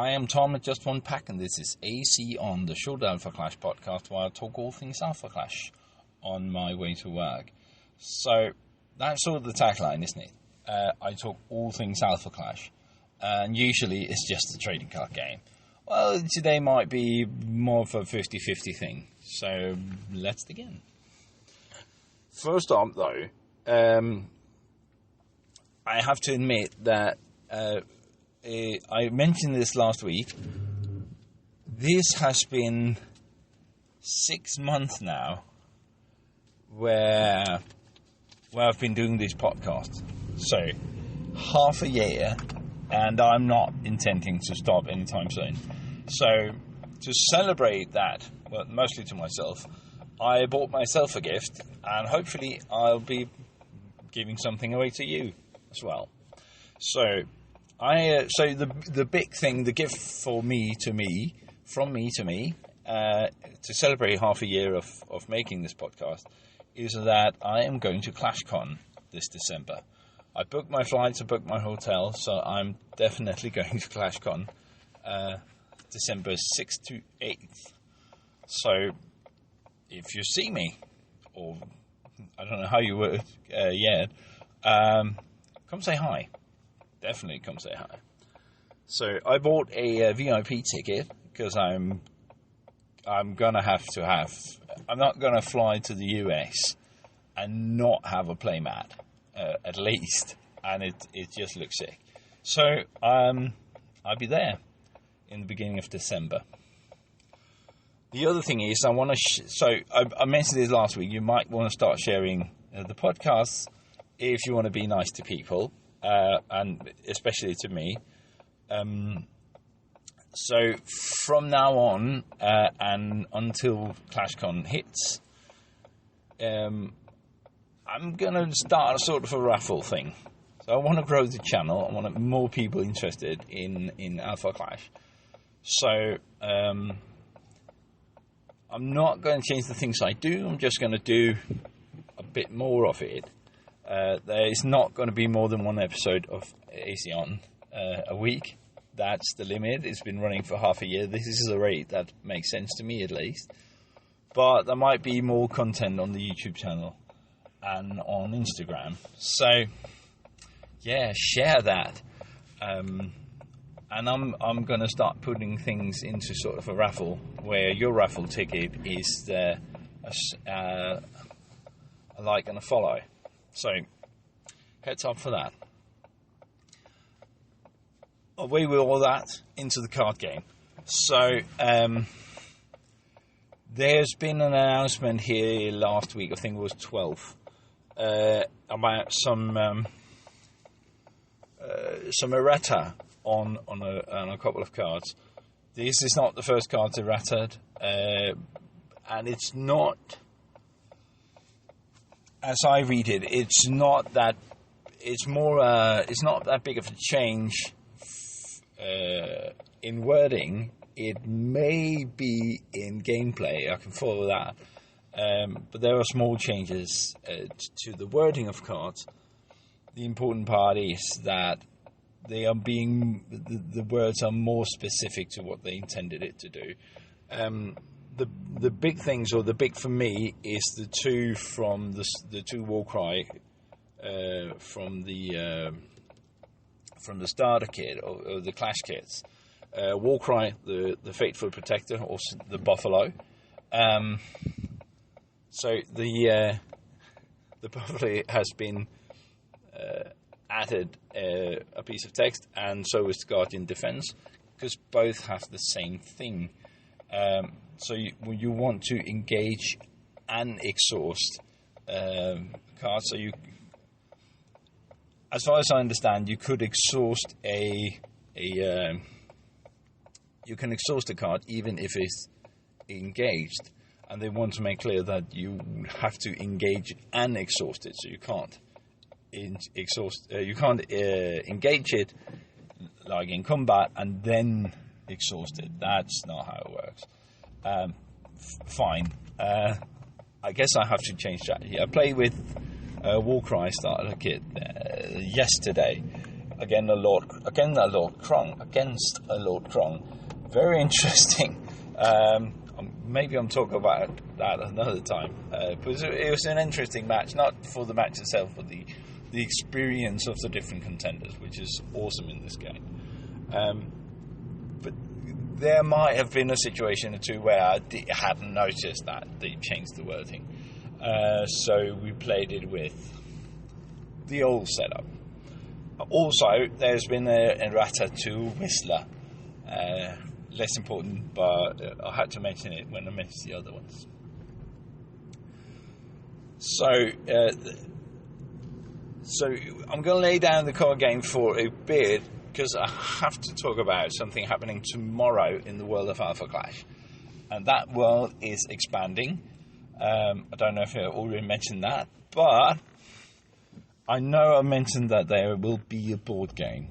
Hi, I'm Tom at Just One Pack, and this is AC on the Short Alpha Clash podcast, where I talk all things Alpha Clash on my way to work. So that's sort of the tagline, isn't it? I talk all things Alpha Clash, and usually it's just a trading card game. Well, today might be more of a 50-50 thing, so let's begin. First up, though, I have to admit that I mentioned this last week. This has been 6 months now where I've been doing this podcast. So, half a year, and I'm not intending to stop anytime soon. So, to celebrate that, well, mostly to myself, I bought myself a gift, and hopefully I'll be giving something away to you as well. So, the big thing, the gift from me to me, to celebrate half a year of making this podcast, is that I am going to ClashCon this December. I booked my flights, I booked my hotel, so I'm definitely going to ClashCon December 6th to 8th. So, if you see me, or I don't know how you would yet, come say hi. Definitely come say hi. So I bought a VIP ticket because I'm gonna have. I'm not gonna fly to the US and not have a playmat at least, and it just looks sick. So I'll be there in the beginning of December. The other thing is I want to. I mentioned this last week. You might want to start sharing the podcasts if you want to be nice to people. And especially to me. So from now on and until ClashCon hits, I'm going to start a sort of a raffle thing. So I want to grow the channel. I want more people interested in Alpha Clash. So I'm not going to change the things I do. I'm just going to do a bit more of it. There is not going to be more than one episode of AC on a week. That's the limit. It's been running for half a year. This is a rate that makes sense to me, at least. But there might be more content on the YouTube channel and on Instagram. So, yeah, share that. And I'm going to start putting things into sort of a raffle, where your raffle ticket is a like and a follow. So, heads up for that. Away with all that, into the card game. So, there's been an announcement here last week, I think it was 12th, about some errata on a couple of cards. This is not the first card errataed, and it's not... As I read it, it's not that big of a change in wording. It may be in gameplay. I can follow that, but there are small changes to the wording of cards. The important part is that they are the words are more specific to what they intended it to do. The big things, or the big for me, is the two from the two Warcry from the starter kit or the Clash kits. Warcry, the Faithful Protector, or the Buffalo. So the Buffalo has been added a piece of text, and so is the Guardian Defense, because both have the same thing. So you want to engage and exhaust cards. So you, as far as I understand, you could exhaust you can exhaust a card even if it's engaged, and they want to make clear that you have to engage and exhaust it. So you can't engage it like in combat and then exhaust it. That's not how it works. Fine. I guess I have to change that. I played with Warcry starter kit yesterday, against a Lord Krong. Very interesting. Maybe I'm talking about that another time. But it was an interesting match, not for the match itself, but the experience of the different contenders, which is awesome in this game. But there might have been a situation or two where I hadn't noticed that they changed the wording. So we played it with the old setup. Also, there's been a errata to Whistler. Less important, but I had to mention it when I mentioned the other ones. So I'm going to lay down the card game for a bit, because I have to talk about something happening tomorrow in the world of Alpha Clash. And that world is expanding. I don't know if I already mentioned that, but I know I mentioned that there will be a board game.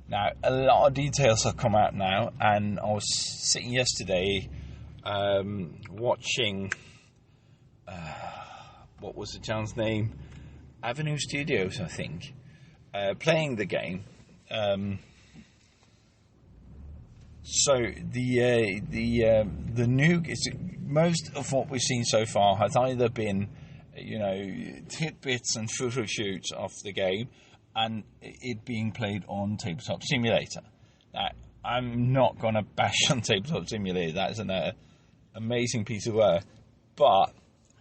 Now, a lot of details have come out now, and I was sitting yesterday watching, what was the channel's name? Avenue Studios, I think, playing the game. So the new, most of what we've seen so far has either been, tidbits and photo shoots of the game, and it being played on Tabletop Simulator. Now, I'm not going to bash on Tabletop Simulator. That is an amazing piece of work, but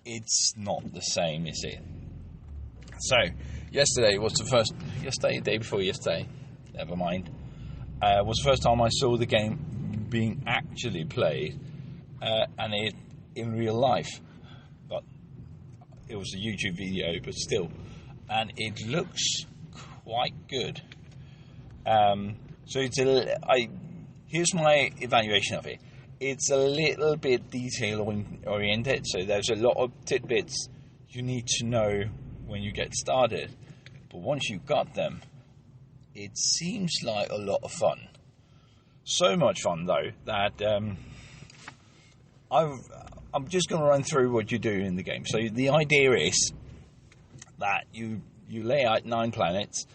it's not the same, is it? So, yesterday was the first... day before yesterday, never mind, was the first time I saw the game being actually played, and it in real life. But it was a YouTube video, but still. And it looks quite good. So here's my evaluation of it. It's a little bit detail oriented, so there's a lot of tidbits you need to know when you get started. But once you've got them, it seems like a lot of fun. So much fun, though, that I'm just going to run through what you do in the game. So the idea is that you lay out 9 planets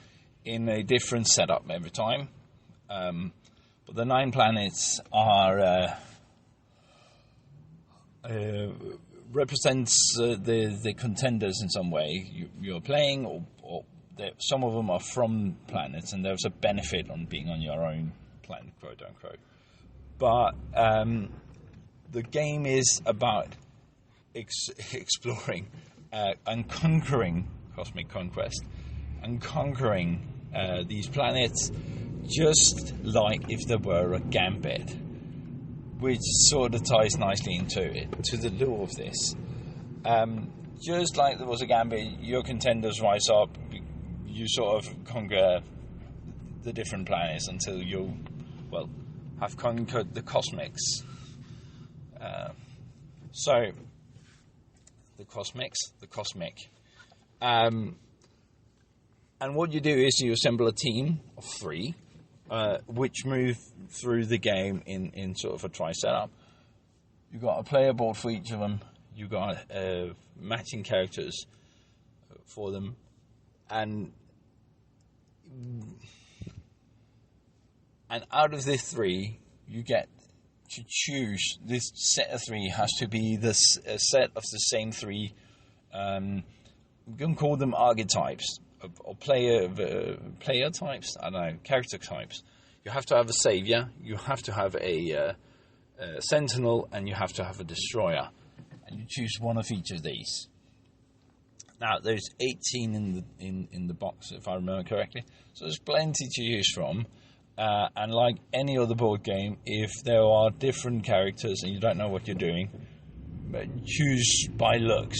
in a different setup every time. But the 9 planets are represents the contenders in some way you're playing, or some of them are from planets, and there's a benefit on being on your own planet, quote unquote. But the game is about exploring and conquering Cosmic Conquest, and conquering these planets, just like if there were a gambit, which sort of ties nicely to the lore of this. Just like there was a gambit, your contenders rise up, you sort of conquer the different planets until you, have conquered the cosmics. So, the cosmic. And what you do is you assemble a team of 3, which move through the game in sort of a tri-setup. You've got a player board for each of them. You've got matching characters for them. And out of the 3, you get to choose. This set of 3 has to be a set of the same 3. We can call them archetypes or player types. I don't know, character types. You have to have a savior. You have to have a sentinel, and you have to have a destroyer. And you choose one of each of these. Now, there's 18 in the box, if I remember correctly. So there's plenty to choose from. And like any other board game, if there are different characters and you don't know what you're doing, choose by looks,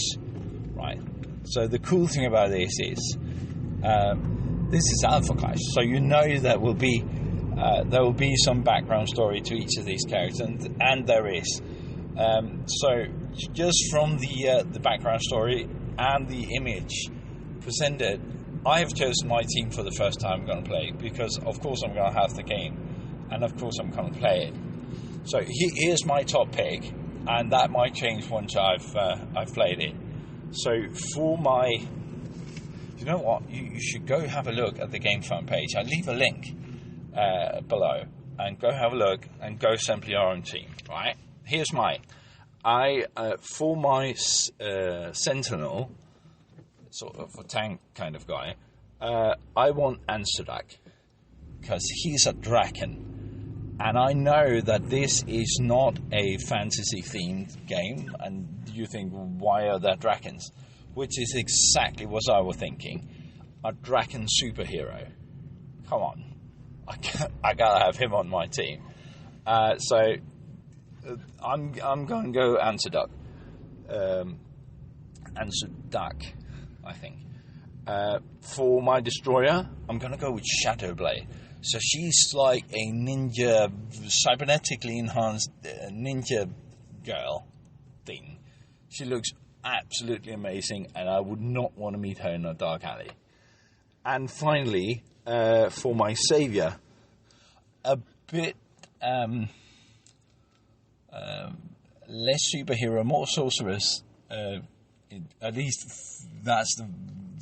right? So the cool thing about this is, this is Alpha Clash, so you know there will be some background story to each of these characters, and there is. So just from the background story and the image presented, I have chosen my team for the first time I'm going to play, because of course I'm going to have the game, and of course I'm going to play it. So here's my top pick, and that might change once I've played it. So for my, you know what? You should go have a look at the Gamefound page. I'll leave a link below, and go have a look and go assemble your own team. Right? Here's mine. For my Sentinel, sort of a tank kind of guy, I want Ansudak because he's a Draken, and I know that this is not a fantasy-themed game. And you think, well, why are there dragons? Which is exactly what I was thinking. A Draken superhero. Come on. I gotta have him on my team. So I'm going to go Ansudak. Ansudak, I think. For my destroyer, I'm going to go with Shadowblade. So she's like a ninja, cybernetically enhanced ninja girl thing. She looks absolutely amazing, and I would not want to meet her in a dark alley. And finally, for my savior, a bit less superhero, more sorceress. At least that's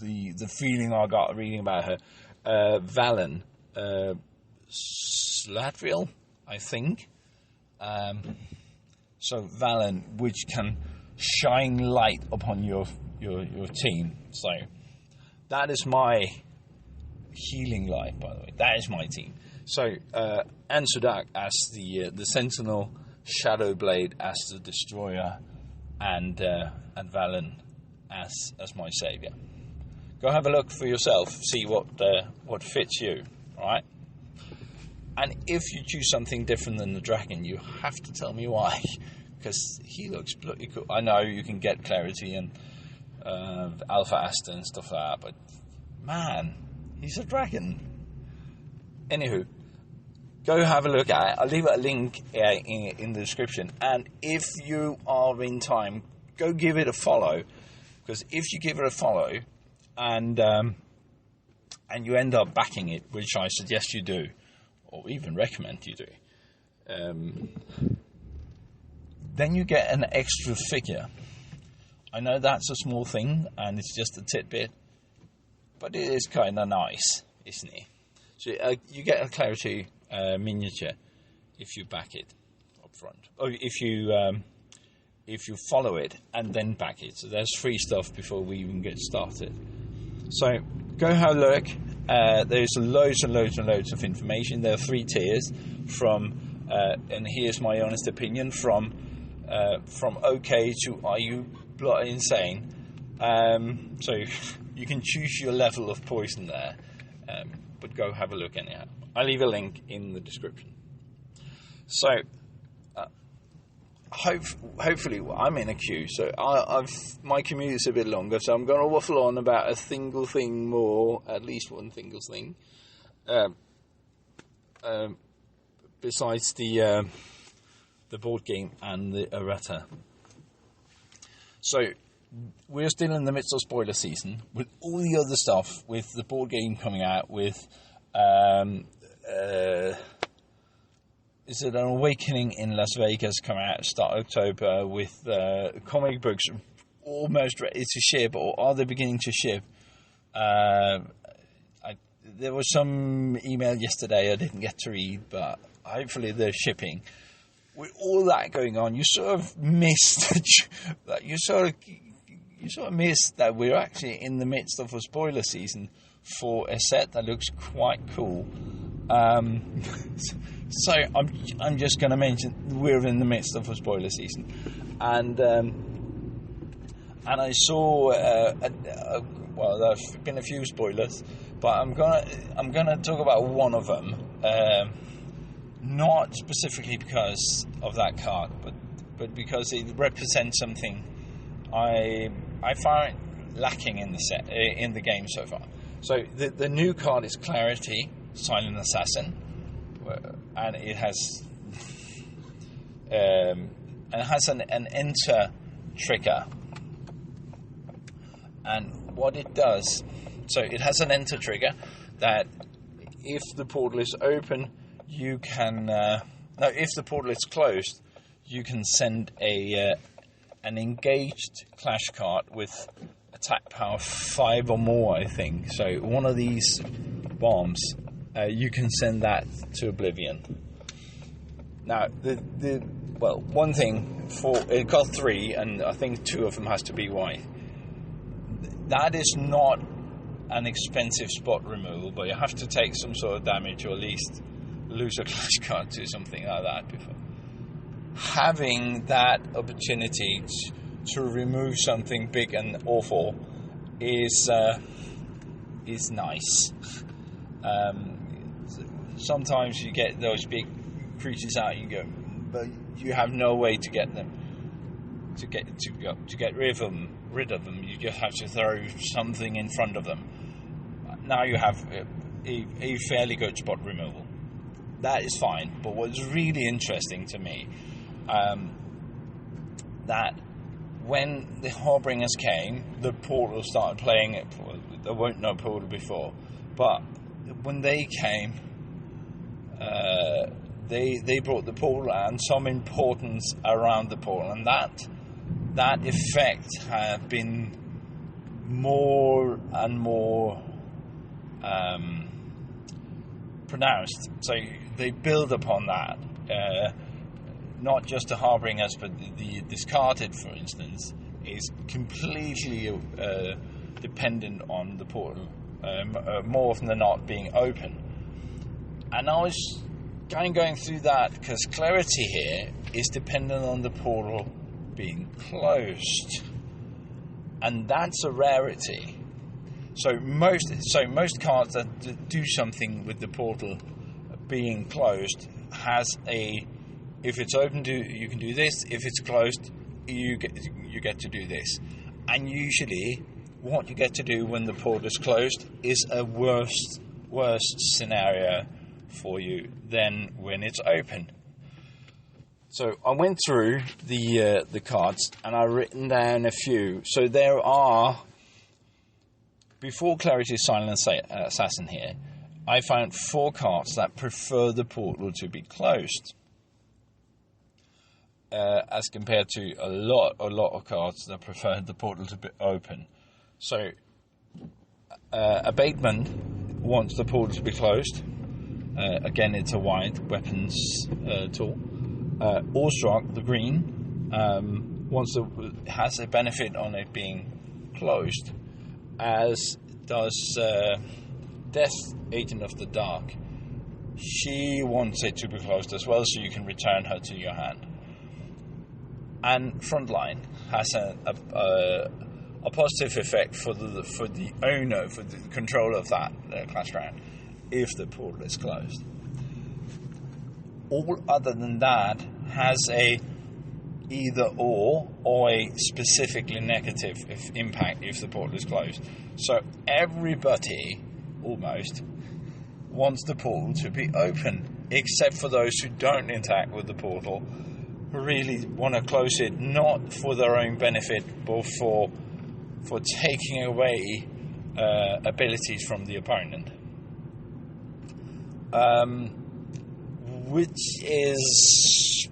the feeling I got reading about her. Valen Slatviel, I think. So Valen, which can shine light upon your team. So that is my healing light, by the way. That is my team. So Ansudak as the Sentinel, Shadowblade as the Destroyer, and Valen as my savior. Go have a look for yourself. See what fits you. All right. And if you choose something different than the dragon, you have to tell me why. Because he looks bloody cool. I know you can get Clarity and Alpha Asta and stuff like that, but man, he's a dragon. Anywho, go have a look at it. I'll leave a link in the description. And if you are in time, go give it a follow. Because if you give it a follow and you end up backing it, which I suggest you do, or even recommend you do, then you get an extra figure. I know that's a small thing and it's just a tidbit, but it is kind of nice, isn't it? So you get a Clarity miniature if you back it up front, or if you follow it and then back it. So there's free stuff before we even get started. So go have a look. There's loads and loads and loads of information. There are 3 tiers from, and here's my honest opinion, from okay to are you bloody insane. So you can choose your level of poison there, but go have a look anyhow. I'll leave a link in the description. So hopefully I'm in a queue, so my commute is a bit longer, so I'm going to waffle on about a single thing more, at least one single thing, besides the board game and the errata. So we're still in the midst of spoiler season with all the other stuff, with the board game coming out, with is it an Awakening in Las Vegas come out start October, with comic books almost ready to ship, or are they beginning to ship? There was some email yesterday I didn't get to read, but hopefully they're shipping. With all that going on, you sort of missed that. You sort of missed that we're actually in the midst of a spoiler season for a set that looks quite cool. So I'm just going to mention we're in the midst of a spoiler season, and I saw well, there's been a few spoilers, but I'm gonna talk about one of them. Not specifically because of that card, but because it represents something I find lacking in the set in the game so far. So the new card is Clarity, Silent Assassin, and it has an enter trigger. And what it does, so it has an enter trigger that if the portal is open, you can if the portal is closed, you can send an engaged clash card with attack power 5 or more, I think. So one of these bombs, you can send that to oblivion. Now, one thing, it got 3, and I think 2 of them has to be white. That is not an expensive spot removal, but you have to take some sort of damage, or at least lose a clash card to something like that before. Having that opportunity to remove something big and awful is nice. Sometimes you get those big creatures out, you go, but you have no way to get them. To get rid of them, you just have to throw something in front of them. Now you have a fairly good spot removal. That is fine. But what's really interesting to me, that when the Harbingers came, the Portal started playing it. There weren't no Portal before, but when they came, they brought the Portal and some importance around the Portal, and that effect have been more and more pronounced. So they build upon that. Not just the Harbingers, but the discarded, for instance, is completely dependent on the Portal, more often than not being open. And I was going through that because clarity here is dependent on the Portal being closed, and that's a rarity. So most cards that do something with the Portal being closed has a, if it's open, you can do this. If it's closed, you get to do this. And usually, what you get to do when the Portal is closed is a worse scenario for you than when it's open. So I went through the cards, and I've written down a few. So there are, before Clarity's Silent Assassin here, I found 4 cards that prefer the Portal to be closed, as compared to a lot of cards that prefer the Portal to be open. So Abatement wants the Portal to be closed. Again, it's a white weapons tool. Awestruck, the green, has a benefit on it being closed, as does Death, Agent of the Dark. She wants it to be closed as well, so you can return her to your hand. And Frontline has a positive effect for the owner, for the controller of that clash round, if the Portal is closed. All other than that has a either or a specifically negative impact if the Portal is closed. So everybody almost wants the Portal to be open, except for those who don't interact with the Portal, who really want to close it, not for their own benefit, but for taking away abilities from the opponent. Which is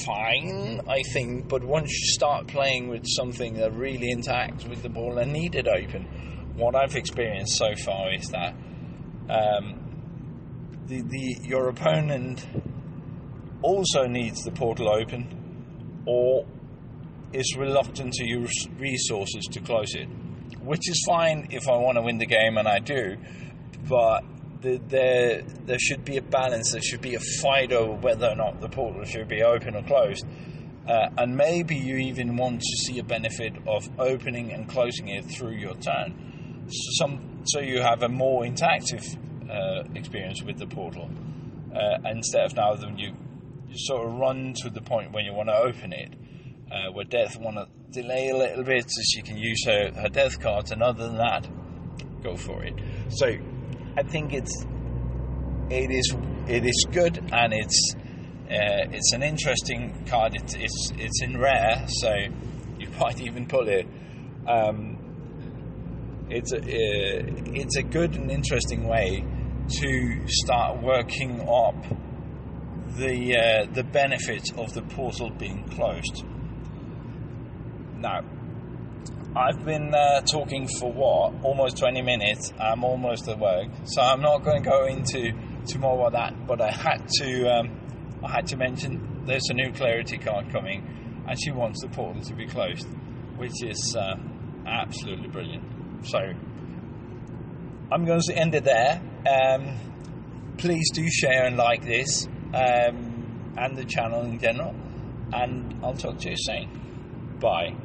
fine, I think, but once you start playing with something that really interacts with the ball and need it open, what I've experienced so far is that your opponent also needs the Portal open, or is reluctant to use resources to close it, which is fine if I want to win the game, and I do, but there should be a balance. There should be a fight over whether or not the Portal should be open or closed, and maybe you even want to see a benefit of opening and closing it through your turn, so you have a more interactive experience with the Portal, instead of now that you sort of run to the point when you want to open it, where Death want to delay a little bit so she can use her Death cards, and other than that, go for it. So I think it is good, and it's an interesting card. It's in rare, so you might even pull it. It's a good and interesting way to start working up the benefits of the Portal being closed. Now, I've been talking for almost 20 minutes. I'm almost at work, so I'm not going to go into more about that. But I had to mention there's a new clarity card coming, and she wants the portal to be closed, which is absolutely brilliant. So I'm going to end it there. Please do share and like this, and the channel in general. And I'll talk to you soon. Bye.